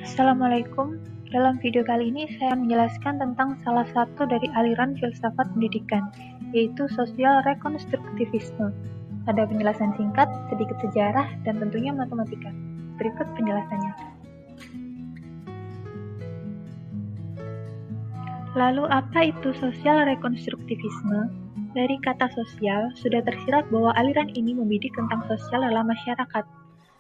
Assalamualaikum. Dalam video kali ini saya menjelaskan tentang salah satu dari aliran filsafat pendidikan, yaitu sosial rekonstruktivisme. Ada penjelasan singkat, sedikit sejarah, dan tentunya matematika. Berikut penjelasannya. Lalu apa itu sosial rekonstruktivisme? Dari kata sosial, sudah tersirat bahwa aliran ini membidik tentang sosial dalam masyarakat.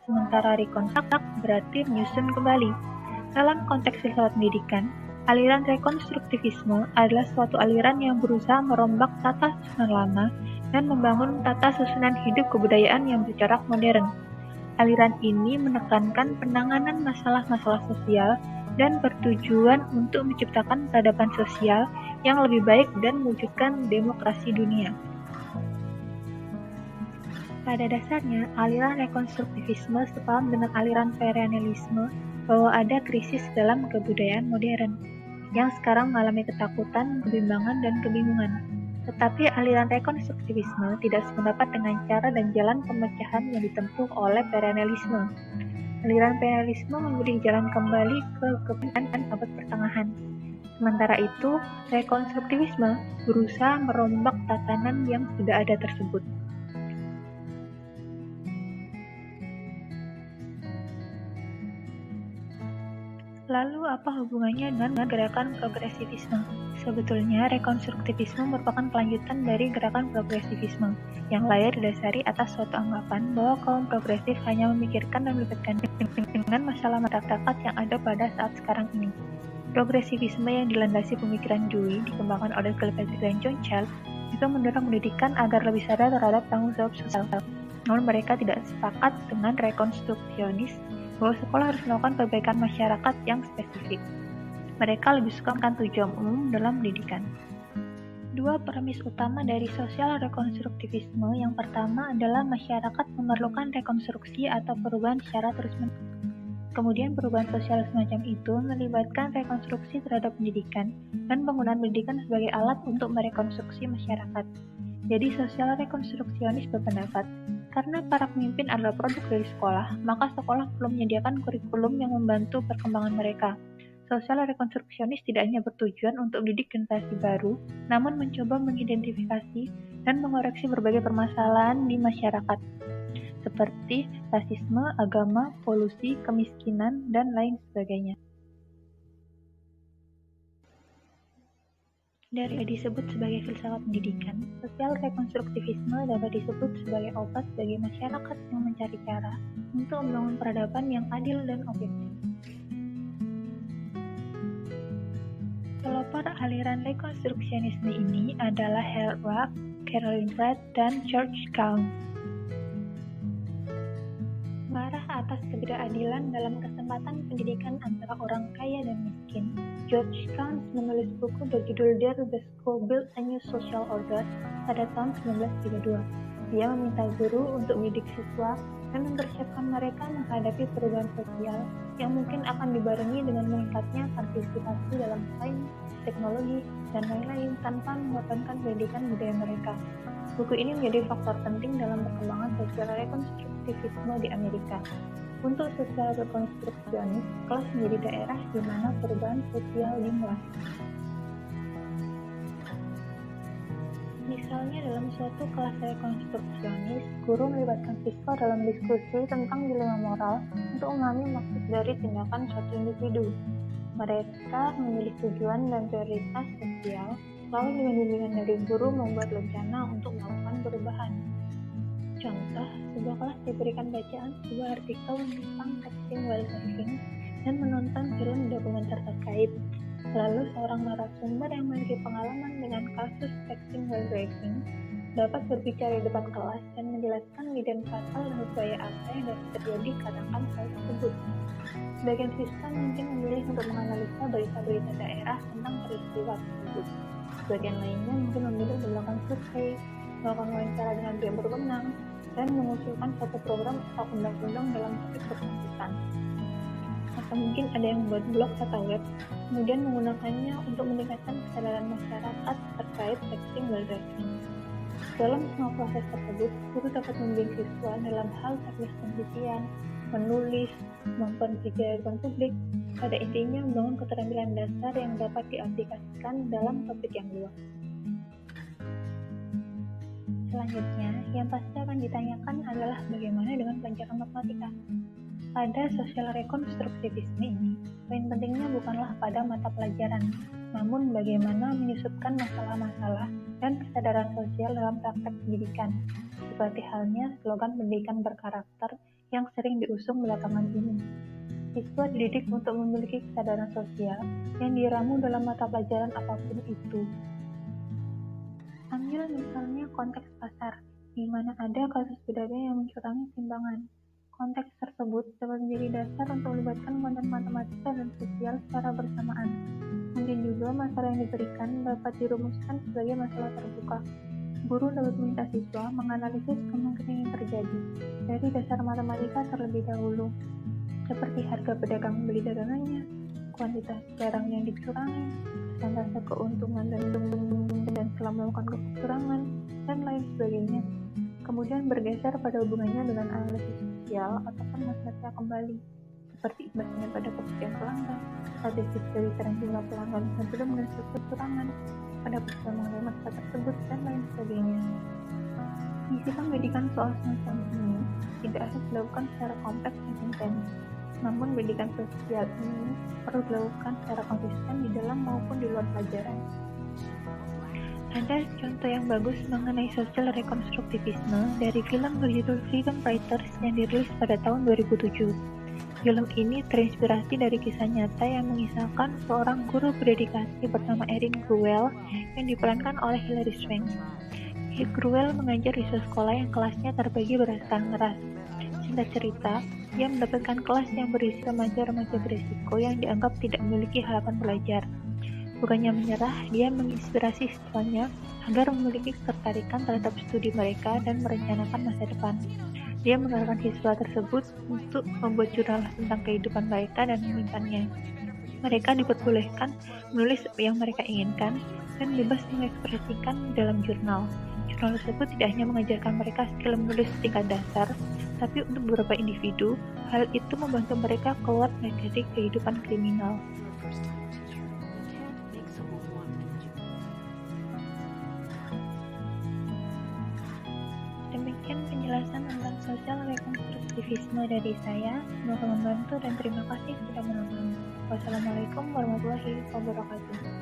Sementara rekonstruk berarti menyusun kembali. Dalam konteks filsafat pendidikan, aliran rekonstruktivisme adalah suatu aliran yang berusaha merombak tata susunan lama dan membangun tata susunan hidup kebudayaan yang bercorak modern. Aliran ini menekankan penanganan masalah-masalah sosial dan bertujuan untuk menciptakan peradaban sosial yang lebih baik dan mewujudkan demokrasi dunia. Pada dasarnya, aliran rekonstruktivisme sepaham dengan aliran perennialisme bahwa ada krisis dalam kebudayaan modern, yang sekarang mengalami ketakutan, kebimbangan, dan kebingungan. Tetapi aliran rekonstruktivisme tidak sependapat dengan cara dan jalan pemecahan yang ditempuh oleh perennialisme. Aliran perennialisme memilih jalan kembali ke kebudayaan abad pertengahan. Sementara itu, rekonstruktivisme berusaha merombak tatanan yang sudah ada tersebut. Lalu apa hubungannya dengan gerakan progresivisme? Sebetulnya rekonstruktivisme merupakan kelanjutan dari gerakan progresivisme yang lahir didasari atas suatu anggapan bahwa kaum progresif hanya memikirkan dan melibatkan dengan masalah masyarakat yang ada pada saat sekarang ini. Progresivisme yang dilandasi pemikiran Dewey dikembangkan oleh Kilpatrick dan John Child juga mendorong pendidikan agar lebih sadar terhadap tanggung jawab sosial. Namun mereka tidak sepakat dengan rekonstruksionis bahwa sekolah harus melakukan perbaikan masyarakat yang spesifik. Mereka lebih suka menekankan tujuan umum dalam pendidikan. Dua premis utama dari sosial rekonstruktivisme yang pertama adalah masyarakat memerlukan rekonstruksi atau perubahan secara terus-menerus. Kemudian perubahan sosial semacam itu melibatkan rekonstruksi terhadap pendidikan dan penggunaan pendidikan sebagai alat untuk merekonstruksi masyarakat. Jadi sosial rekonstruksionis berpendapat, karena para pemimpin adalah produk dari sekolah, maka sekolah perlu menyediakan kurikulum yang membantu perkembangan mereka. Sosial rekonstruksionis tidak hanya bertujuan untuk mendidik generasi baru, namun mencoba mengidentifikasi dan mengoreksi berbagai permasalahan di masyarakat, seperti rasisme, agama, polusi, kemiskinan, dan lain sebagainya. Dari disebut sebagai filsafat pendidikan, sosial rekonstruktivisme dapat disebut sebagai obat bagi masyarakat yang mencari cara untuk membangun peradaban yang adil dan objektif. Pelopor aliran rekonstruksionisme ini adalah Harold Urach, Caroline Pratt, dan George Kaun. Marah atas ketidakadilan dalam kesempatan pendidikan antara orang kaya dan miskin, George Kaun menulis buku berjudul There the School Built a New Social Order pada tahun 1932. Dia meminta guru untuk mendidik siswa dan mempersiapkan mereka menghadapi perubahan sosial yang mungkin akan dibarengi dengan meningkatnya partisipasi dalam sains, teknologi, dan lain-lain tanpa mengorbankan pendidikan budaya mereka. Buku ini menjadi faktor penting dalam perkembangan sosial rekonstruktivisme di Amerika. Untuk sosial rekonstruksionis, kelas menjadi daerah di mana perubahan sosial dimulai. Misalnya dalam suatu kelas rekonstruksionis, guru melibatkan siswa dalam diskusi tentang dilema moral untuk memahami maksud dari tindakan suatu individu. Mereka memilih tujuan dan prioritas sosial, lalu dengan bimbingan dari guru membuat rencana untuk melakukan perubahan. Contoh, sebuah kelas diberikan bacaan sebuah artikel tentang texting while driving dan menonton film dokumenter terkait. Lalu seorang narasumber yang memiliki pengalaman dengan kasus texting while driving dapat berbicara di depan kelas dan menjelaskan medan fatal dan bahaya apa yang dapat terjadi karena hal tersebut. Sebagian siswa mungkin memilih untuk menganalisa berita-berita daerah tentang peristiwa tersebut. Sebagian lainnya mungkin memilih untuk melakukan survei, melakukan wawancara dengan pihak berwenang, dan mengusulkan suatu program atau undang-undang dalam topik bersangkutan. Atau mungkin ada yang membuat blog atau web, kemudian menggunakannya untuk meningkatkan kesadaran masyarakat terkait texting while driving. Dalam semua proses tersebut, guru dapat membimbing siswa dalam hal teknis penelitian, menulis, kemampuan berbicara di depan publik, Pada intinya membangun keterampilan dasar yang dapat diaplikasikan dalam topik yang luas. Selanjutnya, yang pasti akan ditanyakan adalah bagaimana dengan pelajaran matematika. Pada sosial rekonstruktivisme ini, poin pentingnya bukanlah pada mata pelajaran, namun bagaimana menyusupkan masalah-masalah dan kesadaran sosial dalam praktek pendidikan, seperti halnya slogan pendidikan berkarakter yang sering diusung belakangan ini. Siswa dididik untuk memiliki kesadaran sosial yang diramu dalam mata pelajaran apapun itu. Ambil misalnya konteks pasar, di mana ada kasus pedagang yang mencurangi timbangan. Konteks tersebut dapat menjadi dasar untuk melibatkan konten matematika dan sosial secara bersamaan. Mungkin juga masalah yang diberikan dapat dirumuskan sebagai masalah terbuka. Guru dapat meminta siswa menganalisis kemungkinan yang terjadi dari dasar matematika terlebih dahulu, seperti harga pedagang membeli dagangannya, kuantitas barang yang dicurangi, persentase keuntungan dan setelah melakukan kecurangan, dan lain sebagainya. Kemudian bergeser pada hubungannya dengan analisis sosial ataupun matematika kembali, seperti imbasnya pada kepercayaan pelanggan, statistik dari tren jumlah pelanggan sebelum dan sesudah kecurangan, pada peristiwa mengenai masalah tersebut, dan lain sebagainya. Di sidang pendidikan soal semacam ini tidak harus dilakukan secara kompleks dan intens, namun pendidikan sosial ini perlu dilakukan secara konsisten di dalam maupun di luar pelajaran. Ada contoh yang bagus mengenai sosial rekonstruktivisme dari film berjudul Freedom Writers yang dirilis pada tahun 2007. Film ini terinspirasi dari kisah nyata yang mengisahkan seorang guru berdedikasi bernama Erin Gruwell yang diperankan oleh Hilary Swank. Gruwell mengajar di sekolah yang kelasnya terbagi berdasarkan ras. Singkat cerita, ia mendapatkan kelas yang berisi remaja-remaja berisiko yang dianggap tidak memiliki harapan belajar. Bukannya menyerah, dia menginspirasi siswanya agar memiliki ketertarikan terhadap studi mereka dan merencanakan masa depan. Dia mengarahkan siswa tersebut untuk membuat jurnal tentang kehidupan mereka dan menyimpannya. Mereka diperbolehkan menulis yang mereka inginkan dan bebas mengekspresikan dalam jurnal. Jurnal tersebut tidak hanya mengajarkan mereka skill menulis tingkat dasar, tapi untuk beberapa individu, hal itu membantu mereka keluar dari kehidupan kriminal. Demikian penjelasan tentang sosial rekonstruktivisme dari saya. Semoga membantu dan terima kasih sudah menonton. Wassalamualaikum warahmatullahi wabarakatuh.